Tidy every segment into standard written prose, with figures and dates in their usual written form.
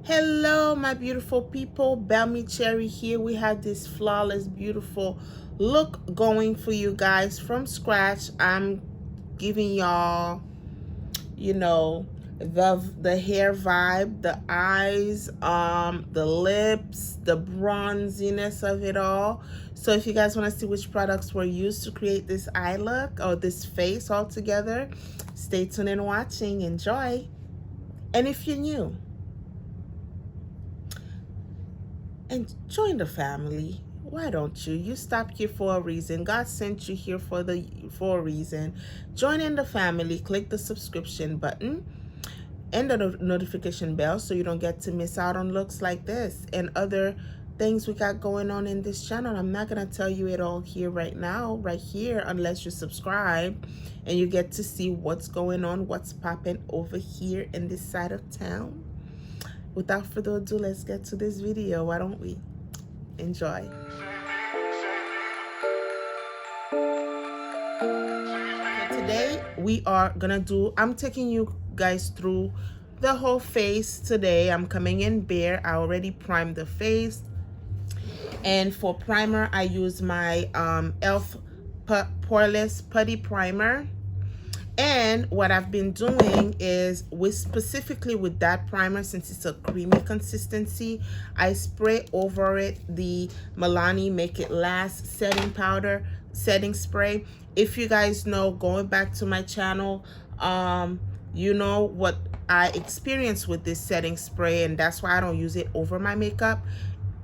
Hello my beautiful people, Belmy Cherry here. We have this flawless beautiful look going for you guys from scratch. I'm giving y'all, you know, the hair vibe, the eyes, the lips, the bronziness of it all. So if you guys want to see which products were used to create this eye look or this face all together, stay tuned and watching. Enjoy. And if you're new, and join the family. Why don't you? You stopped here for a reason. God sent you here for a reason. Join in the family. Click the subscription button and the notification bell so you don't get to miss out on looks like this and other things we got going on in this channel. I'm not gonna tell you it all here right now, right here, unless you subscribe and you get to see what's going on, what's popping over here in this side of town. Without further ado, let's get to this video. Why don't we? Enjoy. So today we are gonna do, I'm taking you guys through the whole face today. I'm coming in bare. I already primed the face. And for primer, I use my e.l.f. Poreless Putty Primer. And what I've been doing is, specifically with that primer, since it's a creamy consistency, I spray over it the Milani Make It Last setting powder, setting spray. If you guys know, going back to my channel, you know what I experienced with this setting spray, and that's why I don't use it over my makeup.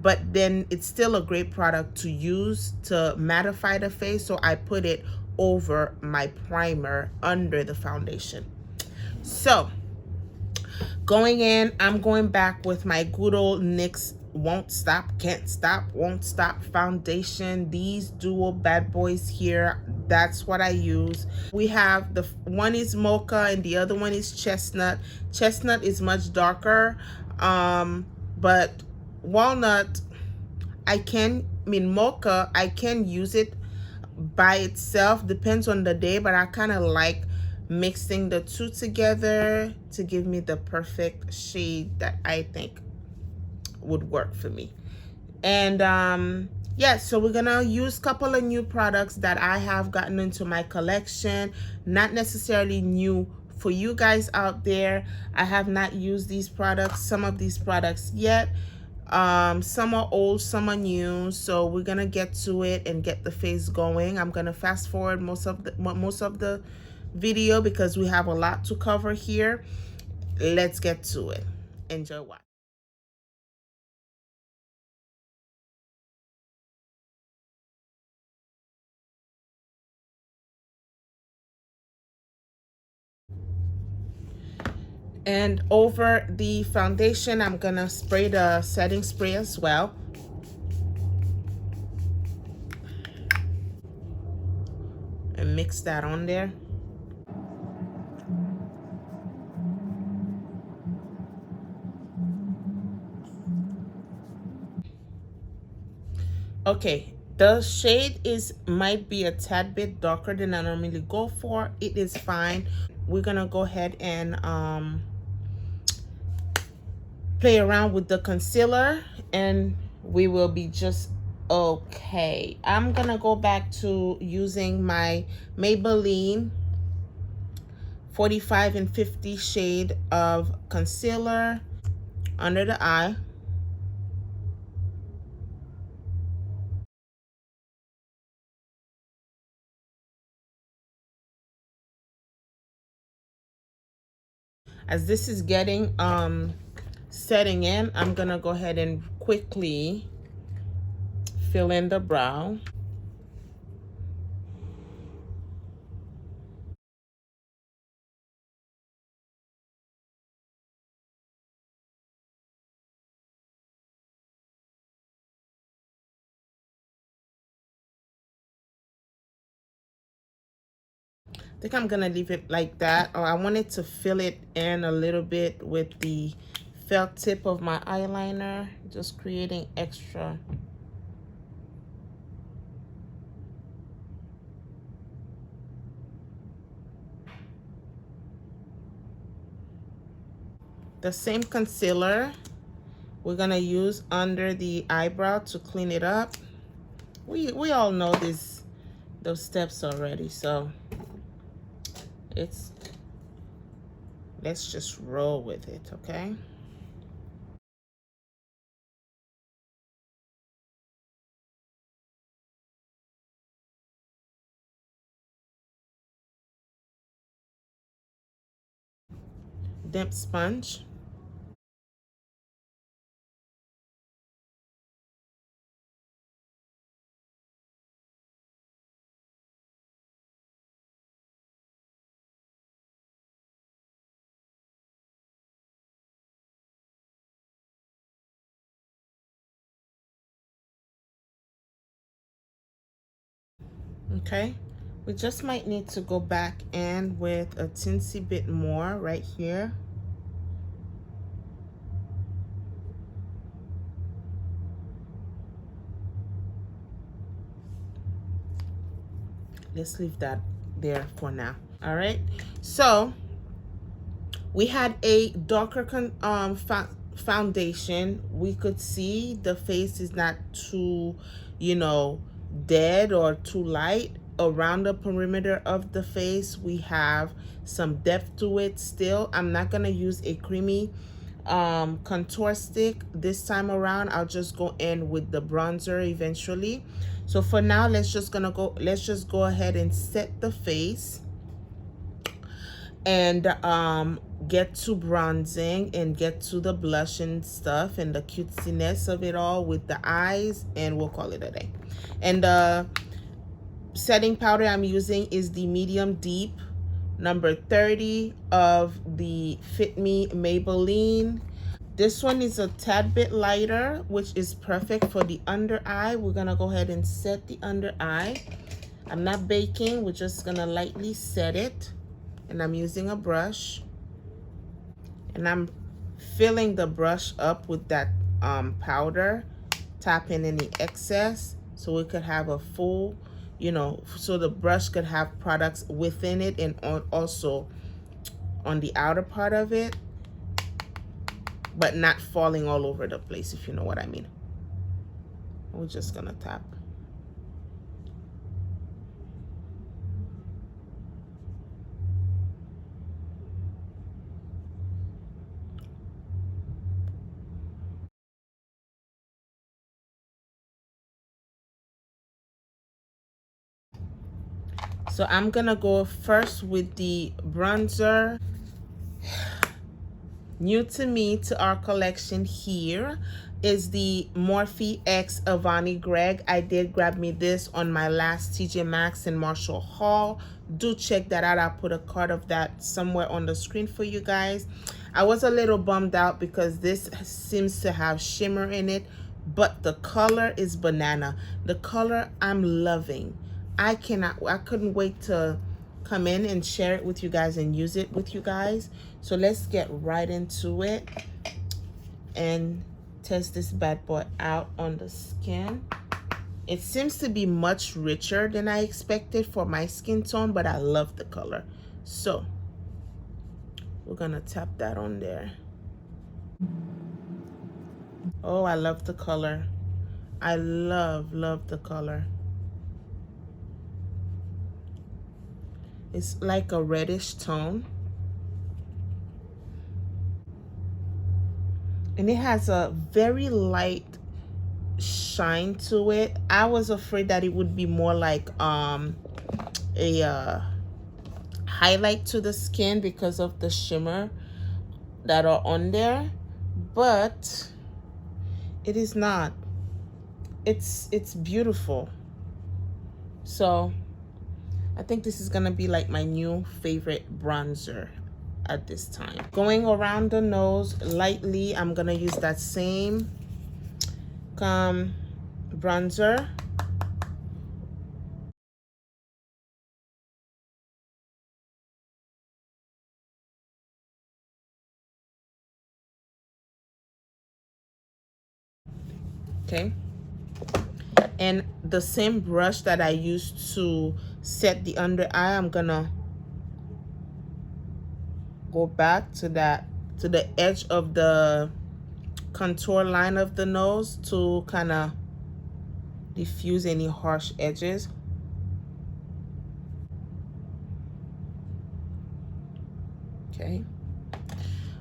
But then it's still a great product to use to mattify the face, so I put it over my primer under the foundation. So going in, I'm going back with my good old NYX Won't Stop, Can't Stop, Won't Stop foundation. These dual bad boys here, that's what I use. We have the one is mocha and the other one is chestnut. Chestnut is much darker, but walnut, mocha, I can use it by itself, depends on the day, but I kind of like mixing the two together to give me the perfect shade that I think would work for me. And yeah, so we're gonna use a couple of new products that I have gotten into my collection, not necessarily new for you guys out there. I have not used these products, some of these products yet. Some are old, some are new, so we're gonna get to it and get the face going. I'm gonna fast forward most of the video because we have a lot to cover here. Let's get to it. Enjoy watching. And over the foundation, I'm gonna spray the setting spray as well. And mix that on there. Okay, the shade might be a tad bit darker than I normally go for. It is fine. We're gonna go ahead and play around with the concealer and we will be just okay. I'm gonna go back to using my Maybelline 45 and 50 shade of concealer under the eye. As this is getting setting in, I'm gonna go ahead and quickly fill in the brow. I think I'm gonna leave it like that, or I wanted to fill it in a little bit with the felt tip of my eyeliner, just creating extra. The same concealer We're gonna use under the eyebrow to clean it up. We all know those steps already, so let's just roll with it, okay? Damp sponge. Okay, we just might need to go back in with a teensy bit more right here. Let's leave that there for now. All right, so we had a darker foundation. We could see the face is not too, you know, dead or too light. Around the perimeter of the face, we have some depth to it still. I'm not gonna use a creamy contour stick this time around. I'll just go in with the bronzer eventually. So for now, let's just go ahead and set the face and get to bronzing and get to the blush and stuff and the cutesiness of it all with the eyes, and we'll call it a day. And the setting powder I'm using is the medium deep number 30 of the Fit Me Maybelline. This one is a tad bit lighter, which is perfect for the under eye. We're gonna go ahead and set the under eye. I'm not baking, we're just gonna lightly set it. And I'm using a brush, and I'm filling the brush up with that powder, tapping any excess so we could have a full, you know, so the brush could have products within it and also on the outer part of it, but not falling all over the place, if you know what I mean. We're just gonna tap. So I'm gonna go first with the bronzer. New to me, to our collection here, is the Morphe X Avani Greg. I did grab me this on my last TJ Maxx and Marshall haul. Do check that out. I'll put a card of that somewhere on the screen for you guys. I was a little bummed out because this seems to have shimmer in it, but the color is banana. The color I'm loving. I couldn't wait to come in and share it with you guys and use it with you guys. So let's get right into it and test this bad boy out on the skin. It seems to be much richer than I expected for my skin tone, but I love the color. So we're gonna tap that on there. Oh, I love the color. I love the color. It's like a reddish tone. And it has a very light shine to it. I was afraid that it would be more like a highlight to the skin because of the shimmer that are on there, but it is not. It's beautiful. So I think this is gonna be like my new favorite bronzer at this time. Going around the nose lightly, I'm gonna use that same bronzer. Okay, and the same brush that I used to set the under eye, I'm gonna go back to the edge of the contour line of the nose to kind of diffuse any harsh edges.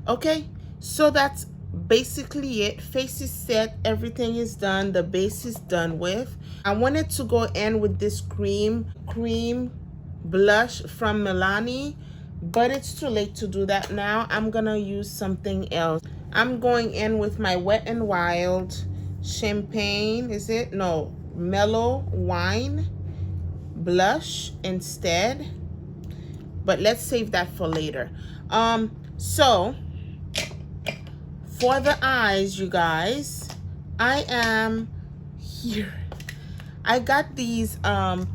Okay, so that's basically it. Face is set, everything is done, the base is done with. I wanted to go in with this cream blush from Milani, but it's too late to do that now. I'm gonna use something else. I'm going in with my Wet n Wild Champagne, is it? No, Mellow Wine blush instead, but let's save that for later. So for the eyes, you guys, I am here. I got these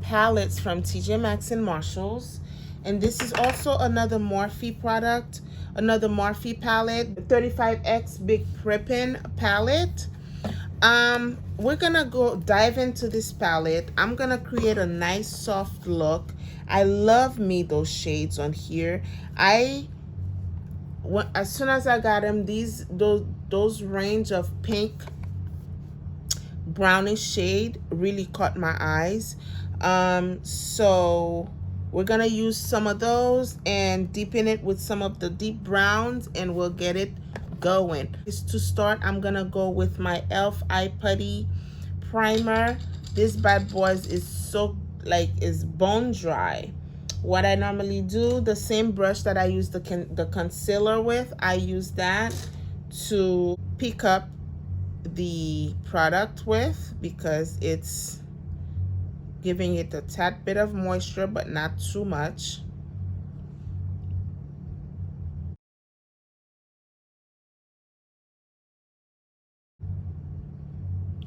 palettes from TJ Maxx and Marshalls, and this is also another Morphe product, another Morphe palette, 35X Big Primpin palette. We're gonna go dive into this palette. I'm gonna create a nice soft look. I love me those shades on here. As soon as I got them, those range of pink brownish shade really caught my eyes. So we're gonna use some of those and deepen it with some of the deep browns, and we'll get it going. To start, I'm gonna go with my e.l.f. Eye Putty Primer. This bad boy is so is bone dry. What I normally do, the same brush that I use the concealer with, I use that to pick up the product with, because it's giving it a tad bit of moisture but not too much.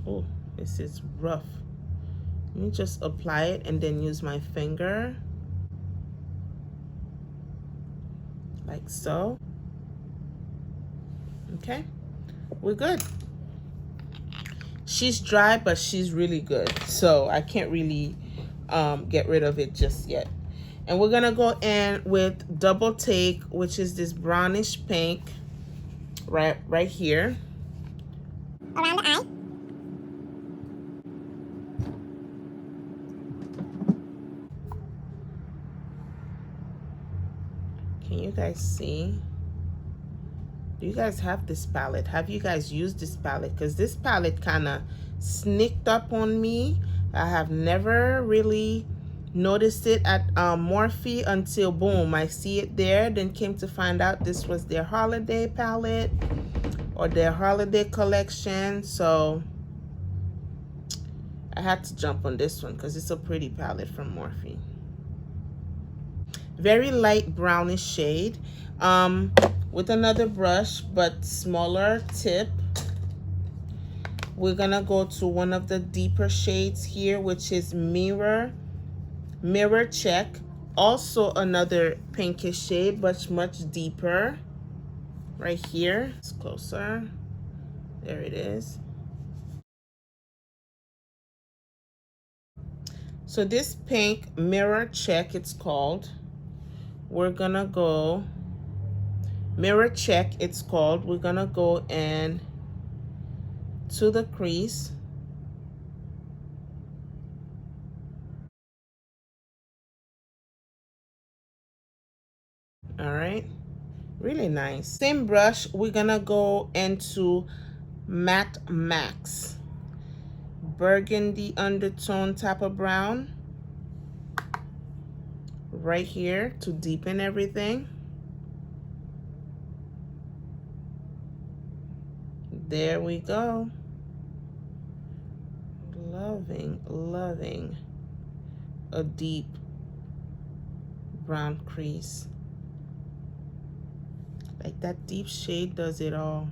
Oh, this is rough. Let me just apply it and then use my finger like so. Okay, we're good. She's dry, but she's really good, so I can't really get rid of it just yet. And we're gonna go in with Double Take, which is this brownish pink right here around the eye. Can you guys see? Do you guys have this palette? Have you guys used this palette? Because this palette kind of sneaked up on me. I have never really noticed it at Morphe until boom, I see it there. Then came to find out this was their holiday palette or their holiday collection. So I had to jump on this one because it's a pretty palette from Morphe. Very light brownish shade. With another brush but smaller tip, we're gonna go to one of the deeper shades here, which is Mirror Check. Also another pinkish shade, but much deeper. Right here, it's closer. There it is. So this pink Mirror Check, it's called. We're gonna go Mirror Check, it's called. We're gonna go in to the crease. All right, really nice. Same brush, we're gonna go into Matte Max, burgundy undertone type of brown right here to deepen everything. There we go. Loving a deep brown crease. Like that deep shade does it all.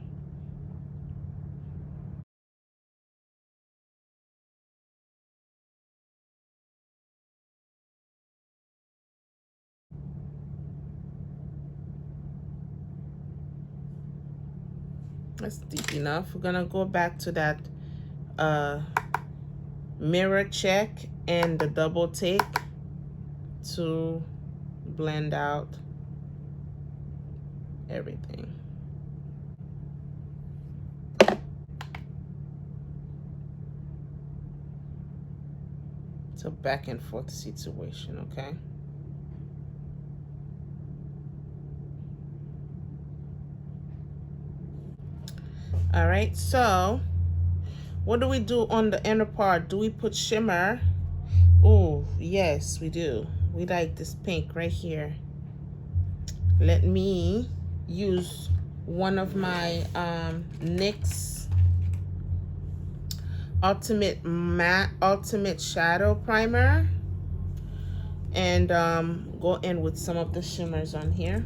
That's deep enough. We're gonna go back to that Mirror Check and the Double Take to blend out everything. It's a back and forth situation, okay? All right, so what do we do on the inner part? Do we put shimmer? Oh, yes, we do. We like this pink right here. Let me use one of my NYX Ultimate Shadow Primer and go in with some of the shimmers on here.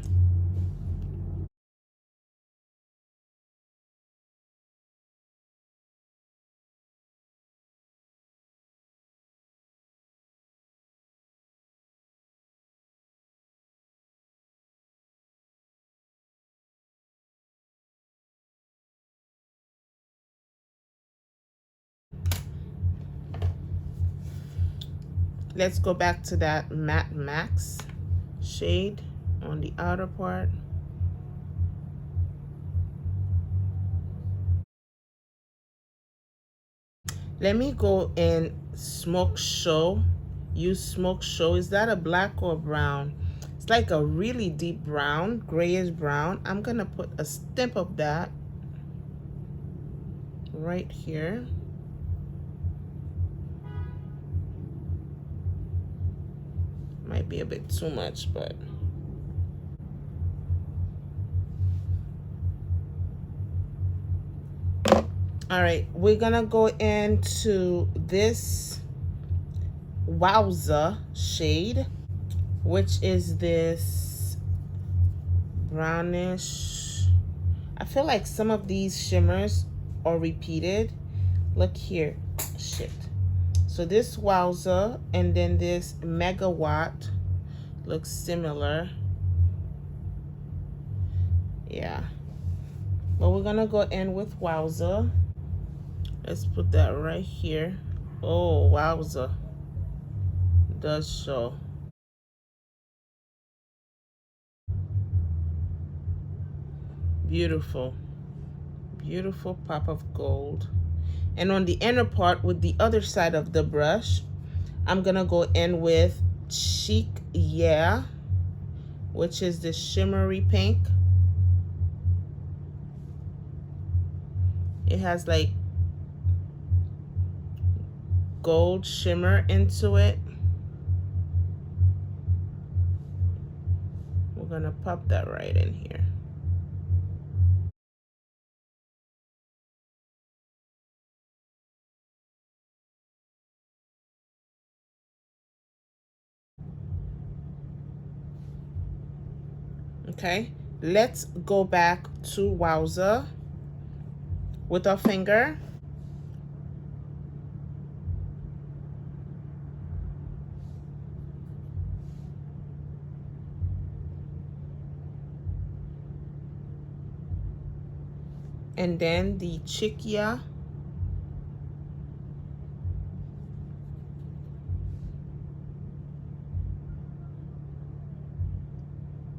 Let's go back to that Matte Max shade on the outer part. Let me go in Smoke Show. Use Smoke Show. Is that a black or brown? It's like a really deep brown, grayish brown. I'm gonna put a stamp of that right here. Might be a bit too much, but all right, we're gonna go into this Wowza shade, which is this brownish. I feel like some of these shimmers are repeated. Look here, shit. So this Wowza and then this Megawatt looks similar. Yeah, but we're gonna go in with Wowza. Let's put that right here. Oh, Wowza does show. Beautiful, beautiful pop of gold. And on the inner part with the other side of the brush, I'm gonna go in with Chic Yeah, which is the shimmery pink. It has like gold shimmer into it. We're gonna pop that right in here. Okay, let's go back to Wowza with our finger. And then the Chikia.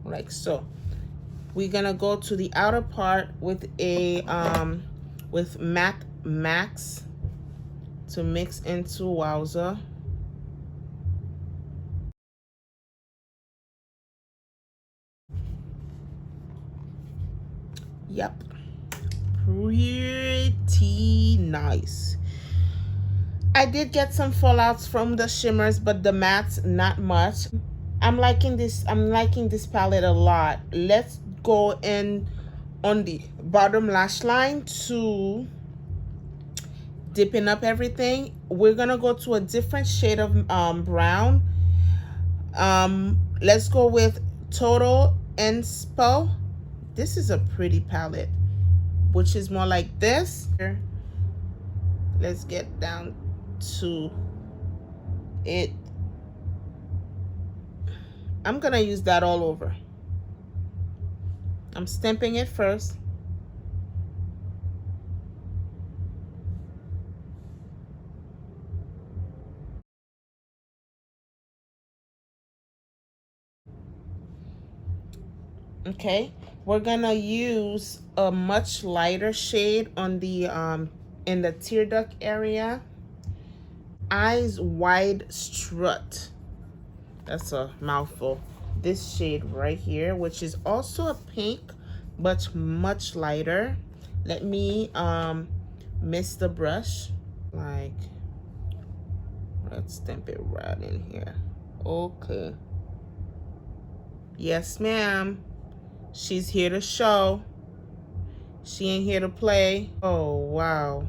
Like so. We're gonna go to the outer part with a with Matte Max to mix into Wowza. Yep, pretty nice. I did get some fallouts from the shimmers, but the mattes not much. I'm liking this palette a lot. Let's go in on the bottom lash line to dipping up everything. We're gonna go to a different shade of brown. Let's go with Total Inspo. This is a pretty palette, which is more like this. Let's get down to it. I'm gonna use that all over. I'm stamping it first. Okay, we're gonna use a much lighter shade on the in the tear duct area. Eyes Wide Strut. That's a mouthful. This shade right here, which is also a pink, but much lighter. Let me mist the brush. Like, let's stamp it right in here. Okay. Yes, ma'am. She's here to show. She ain't here to play. Oh, wow.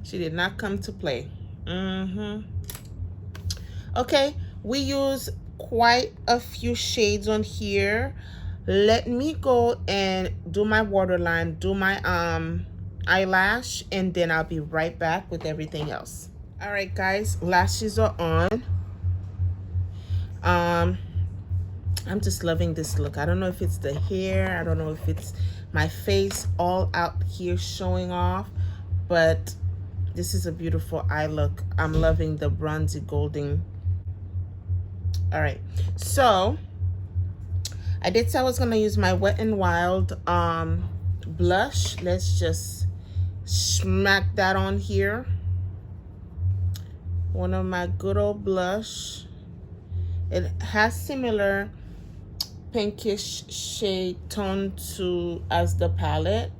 She did not come to play. Okay, we use quite a few shades on here. Let me go and do my waterline, do my eyelash, and then I'll be right back with everything else. All right, guys, lashes are on. I'm just loving this look. I don't know if it's the hair, I don't know if it's my face all out here showing off, but this is a beautiful eye look. I'm loving the bronzy golden. All right, so I did say I was gonna use my Wet n Wild blush. Let's just smack that on here. One of my good old blush. It has similar pinkish shade tone to as the palette,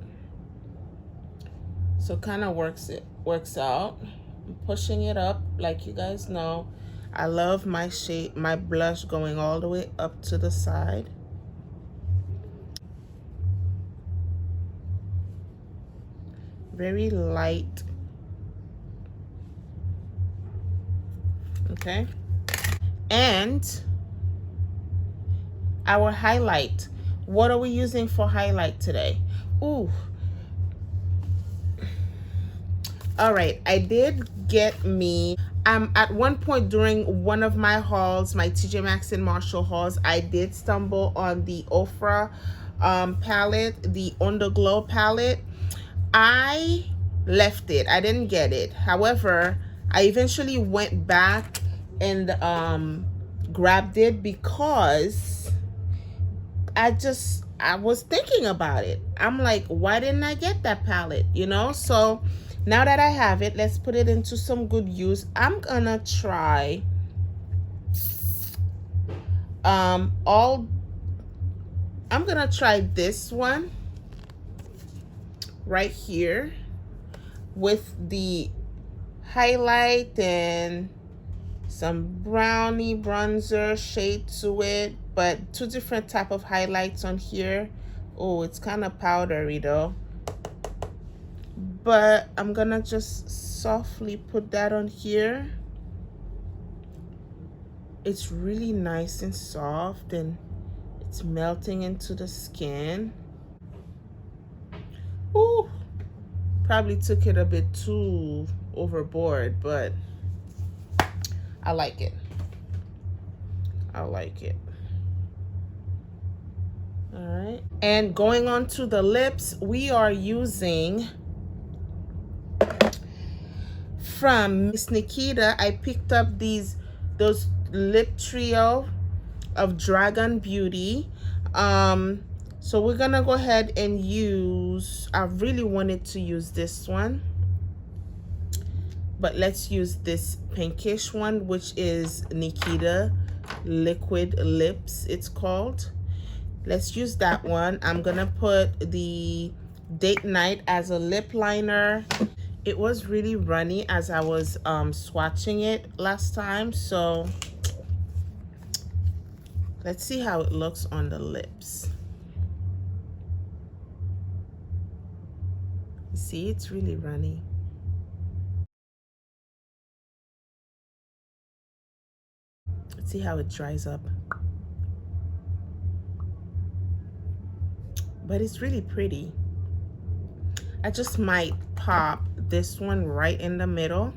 so kind of works out. I'm pushing it up, like you guys know. I love my shade, my blush going all the way up to the side. Very light. Okay, and our highlight. What are we using for highlight today? Ooh. All right, I did get me, at one point during one of my hauls, my TJ Maxx and Marshall hauls, I did stumble on the Ofra palette, the Underglow palette. I left it. I didn't get it. However, I eventually went back and grabbed it because I was thinking about it. I'm like, why didn't I get that palette? You know, so now that I have it, let's put it into some good use. I'm gonna try I'm gonna try this one right here with the highlight and some brownie bronzer shade to it, but two different type of highlights on here. Oh, it's kind of powdery though, but I'm gonna just softly put that on here. It's really nice and soft and it's melting into the skin. Ooh, probably took it a bit too overboard, but I like it. I like it. All right, and going on to the lips, we are using from Miss Nikita. I picked up those lip trio of Dragon Beauty. So we're gonna go ahead and use, I really wanted to use this one, but let's use this pinkish one, which is Nikita Liquid Lips, it's called. Let's use that one. I'm gonna put the Date Night as a lip liner. It was really runny as I was swatching it last time, so let's see how it looks on the lips. See, it's really runny. Let's see how it dries up. But it's really pretty. I just might pop this one right in the middle.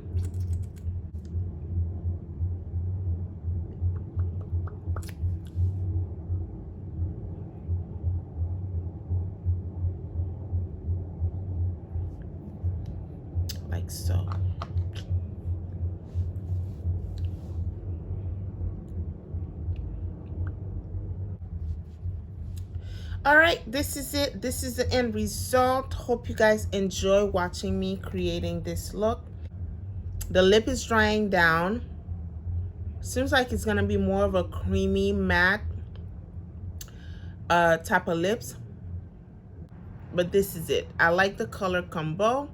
Like so. All right, this is it. This is the end result. Hope you guys enjoy watching me creating this look. The lip is drying down. Seems like it's gonna be more of a creamy matte type of lips, but this is it. I like the color combo.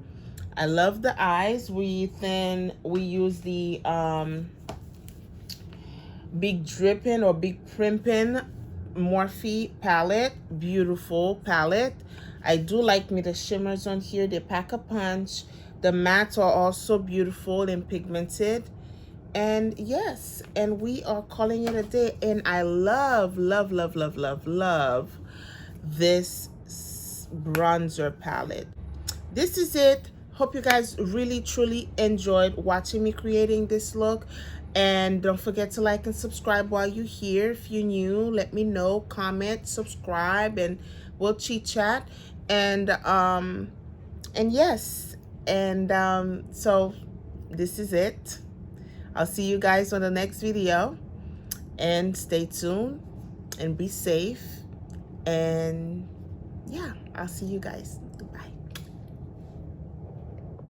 I love the eyes. We use the Big Drippin' or Big Primpin Morphe palette. Beautiful palette. I do like me the shimmers on here. They pack a punch. The mattes are also beautiful and pigmented. And yes, and we are calling it a day. And I love, love, love, love, love, love this bronzer palette. This is it. Hope you guys really truly enjoyed watching me creating this look. And don't forget to like and subscribe while you're here. If you're new, let me know, comment, subscribe, and we'll chit chat. And yes, and so this is it. I'll see you guys on the next video, and stay tuned and be safe. And yeah, I'll see you guys.